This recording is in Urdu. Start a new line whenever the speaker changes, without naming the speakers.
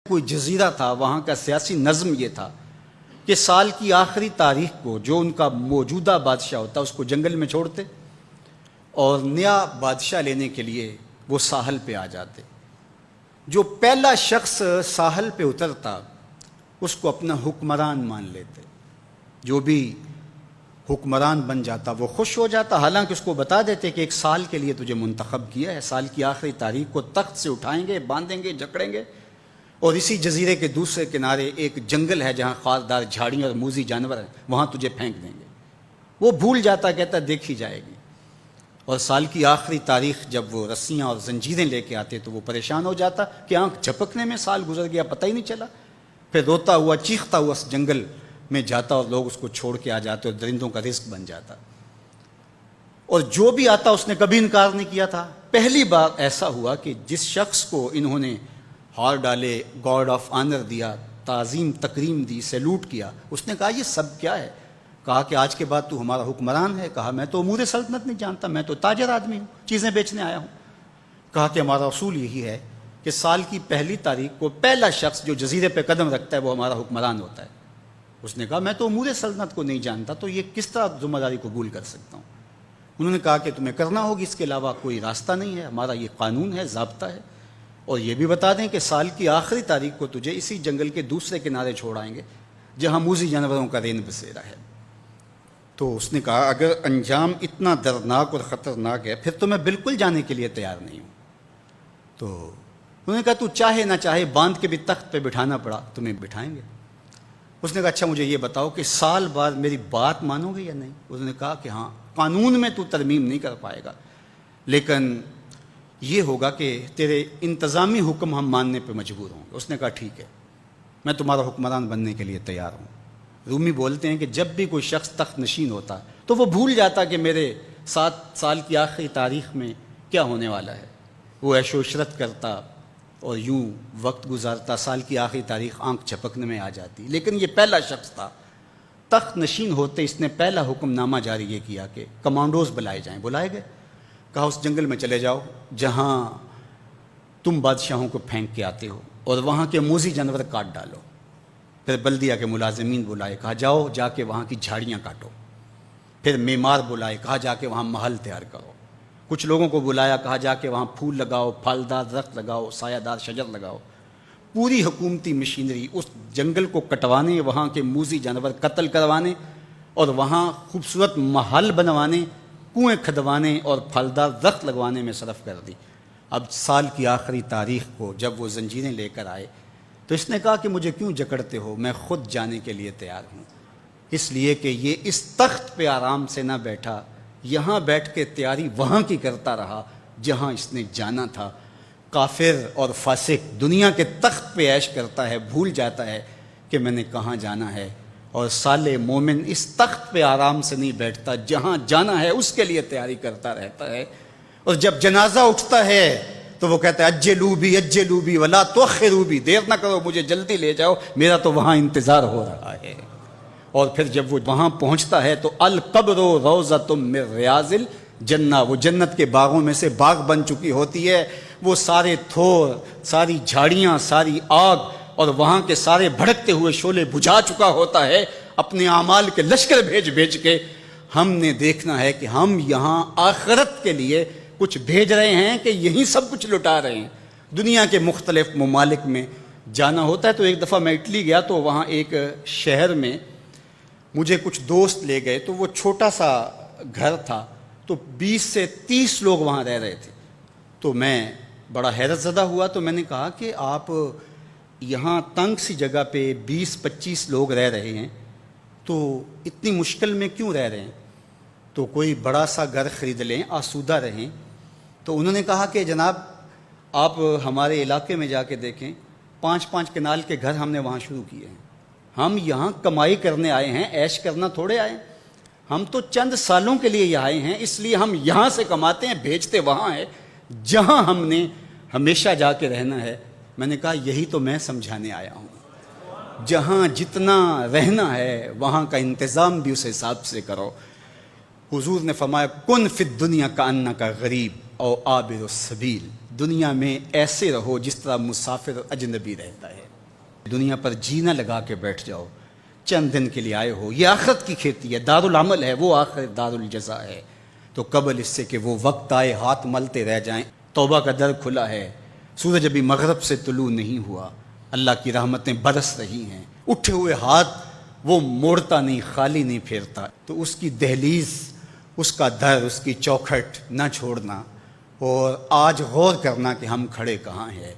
کوئی جزیرہ تھا، وہاں کا سیاسی نظم یہ تھا کہ سال کی آخری تاریخ کو جو ان کا موجودہ بادشاہ ہوتا اس کو جنگل میں چھوڑتے اور نیا بادشاہ لینے کے لیے وہ ساحل پہ آ جاتے۔ جو پہلا شخص ساحل پہ اترتا اس کو اپنا حکمران مان لیتے۔ جو بھی حکمران بن جاتا وہ خوش ہو جاتا، حالانکہ اس کو بتا دیتے کہ ایک سال کے لیے تجھے منتخب کیا ہے، سال کی آخری تاریخ کو تخت سے اٹھائیں گے، باندھیں گے، جکڑیں گے، اور اسی جزیرے کے دوسرے کنارے ایک جنگل ہے جہاں خاردار جھاڑیاں اور موذی جانور ہیں، وہاں تجھے پھینک دیں گے۔ وہ بھول جاتا، کہتا دیکھی جائے گی۔ اور سال کی آخری تاریخ جب وہ رسیاں اور زنجیریں لے کے آتے تو وہ پریشان ہو جاتا کہ آنکھ جھپکنے میں سال گزر گیا، پتہ ہی نہیں چلا۔ پھر روتا ہوا چیختا ہوا اس جنگل میں جاتا اور لوگ اس کو چھوڑ کے آ جاتے اور درندوں کا رزق بن جاتا۔ اور جو بھی آتا اس نے کبھی انکار نہیں کیا تھا۔ پہلی بار ایسا ہوا کہ جس شخص کو انہوں نے ہار ڈالے، گارڈ آف آنر دیا، تعظیم تکریم دی، سیلوٹ کیا، اس نے کہا یہ سب کیا ہے؟ کہا کہ آج کے بعد تو ہمارا حکمران ہے۔ کہا میں تو امور سلطنت نہیں جانتا، میں تو تاجر آدمی ہوں، چیزیں بیچنے آیا ہوں۔ کہا کہ ہمارا اصول یہی ہے کہ سال کی پہلی تاریخ کو پہلا شخص جو جزیرے پہ قدم رکھتا ہے وہ ہمارا حکمران ہوتا ہے۔ اس نے کہا میں تو امور سلطنت کو نہیں جانتا، تو یہ کس طرح ذمہ داری قبول کر سکتا ہوں؟ انہوں نے کہا کہ تمہیں کرنا ہوگی، اس کے علاوہ کوئی راستہ نہیں ہے، ہمارا یہ قانون ہے، ضابطہ ہے۔ اور یہ بھی بتا دیں کہ سال کی آخری تاریخ کو تجھے اسی جنگل کے دوسرے کنارے چھوڑ آئیں گے جہاں موذی جانوروں کا رین بسیرا ہے۔ تو اس نے کہا اگر انجام اتنا دردناک اور خطرناک ہے پھر تو میں بالکل جانے کے لیے تیار نہیں ہوں۔ تو انہوں نے کہا تو چاہے نہ چاہے باندھ کے بھی تخت پہ بٹھانا پڑا تمہیں بٹھائیں گے۔ اس نے کہا اچھا مجھے یہ بتاؤ کہ سال بعد میری بات مانو گے یا نہیں؟ انہوں نے کہا کہ ہاں، قانون میں تو ترمیم نہیں کر پائے گا، لیکن یہ ہوگا کہ تیرے انتظامی حکم ہم ماننے پہ مجبور ہوں گے۔ اس نے کہا ٹھیک ہے، میں تمہارا حکمران بننے کے لیے تیار ہوں۔ رومی بولتے ہیں کہ جب بھی کوئی شخص تخت نشین ہوتا تو وہ بھول جاتا کہ میرے 7 سال کی آخری تاریخ میں کیا ہونے والا ہے۔ وہ عیش و عشرت کرتا اور یوں وقت گزارتا، سال کی آخری تاریخ آنکھ جھپکنے میں آ جاتی۔ لیکن یہ پہلا شخص تھا، تخت نشین ہوتے اس نے پہلا حکم نامہ جاری یہ کیا کہ کمانڈوز بلائے جائیں۔ بلائے گئے، کہا اس جنگل میں چلے جاؤ جہاں تم بادشاہوں کو پھینک کے آتے ہو اور وہاں کے موذی جانور کاٹ ڈالو۔ پھر بلدیہ کے ملازمین بلائے، کہا جاؤ جا کے وہاں کی جھاڑیاں کاٹو۔ پھر معمار بلائے، کہا جا کے وہاں محل تیار کرو۔ کچھ لوگوں کو بلایا، کہا جا کے وہاں پھول لگاؤ، پھلدار درخت لگاؤ، سایہ دار شجر لگاؤ۔ پوری حکومتی مشینری اس جنگل کو کٹوانے، وہاں کے موذی جانور قتل کروانے اور وہاں خوبصورت محل بنوانے، کنویں کھدوانے اور پھلدار درخت لگوانے میں صرف کر دی۔ اب سال کی آخری تاریخ کو جب وہ زنجیریں لے کر آئے تو اس نے کہا کہ مجھے کیوں جکڑتے ہو، میں خود جانے کے لیے تیار ہوں، اس لیے کہ یہ اس تخت پہ آرام سے نہ بیٹھا، یہاں بیٹھ کے تیاری وہاں کی کرتا رہا جہاں اس نے جانا تھا۔ کافر اور فاسق دنیا کے تخت پہ عیش کرتا ہے، بھول جاتا ہے کہ میں نے کہاں جانا ہے، اور صالح مومن اس تخت پہ آرام سے نہیں بیٹھتا، جہاں جانا ہے اس کے لیے تیاری کرتا رہتا ہے۔ اور جب جنازہ اٹھتا ہے تو وہ کہتا ہے اجلوا بی ولا تؤخروا بی، دیر نہ کرو، مجھے جلدی لے جاؤ، میرا تو وہاں انتظار ہو رہا ہے۔ اور پھر جب وہ وہاں پہنچتا ہے تو القبر روضۃ من ریاض الجنہ، وہ جنت کے باغوں میں سے باغ بن چکی ہوتی ہے۔ وہ سارے تھور، ساری جھاڑیاں، ساری آگ اور وہاں کے سارے بھڑکتے ہوئے شعلے بجھا چکا ہوتا ہے، اپنے اعمال کے لشکر بھیج کے۔ ہم نے دیکھنا ہے کہ ہم یہاں آخرت کے لیے کچھ بھیج رہے ہیں کہ یہیں سب کچھ لٹا رہے ہیں۔ دنیا کے مختلف ممالک میں جانا ہوتا ہے۔ تو ایک دفعہ میں اٹلی گیا تو وہاں ایک شہر میں مجھے کچھ دوست لے گئے، تو وہ چھوٹا سا گھر تھا، تو 20 سے 30 لوگ وہاں رہ رہے تھے۔ تو میں بڑا حیرت زدہ ہوا، تو میں نے کہا کہ آپ یہاں تنگ سی جگہ پہ 20-25 لوگ رہ رہے ہیں تو اتنی مشکل میں کیوں رہ رہے ہیں؟ تو کوئی بڑا سا گھر خرید لیں، آسودہ رہیں۔ تو انہوں نے کہا کہ جناب آپ ہمارے علاقے میں جا کے دیکھیں، 5-5 کنال کے گھر ہم نے وہاں شروع کیے ہیں۔ ہم یہاں کمائی کرنے آئے ہیں، عیش کرنا تھوڑے آئے ہیں۔ ہم تو چند سالوں کے لیے یہاں آئے ہیں، اس لیے ہم یہاں سے کماتے ہیں، بھیجتے وہاں ہے جہاں ہم نے ہمیشہ جا کے رہنا ہے۔ میں نے کہا یہی تو میں سمجھانے آیا ہوں، جہاں جتنا رہنا ہے وہاں کا انتظام بھی اس حساب سے کرو۔ حضور نے فرمایا کن فی الدنیا کانک غریب او عابر السبیل، دنیا میں ایسے رہو جس طرح مسافر اجنبی رہتا ہے. دنیا پر جینا لگا کے بیٹھ جاؤ. چند دن کے لیے آئے ہو. یہ آخرت کی کھیتی ہے، دارالعمل ہے، وہ آخر دارالجزا ہے. تو قبل اس سے کہ وہ وقت آئے ہاتھ ملتے رہ جائیں، توبہ کا در کھلا ہے. سورج ابھی مغرب سے طلوع نہیں ہوا، اللہ کی رحمتیں برس رہی ہیں. اٹھے ہوئے ہاتھ وہ موڑتا نہیں، خالی نہیں پھیرتا. تو اس کی دہلیز، اس کا در، اس کی چوکھٹ نہ چھوڑنا، اور آج غور کرنا کہ ہم کھڑے کہاں ہیں.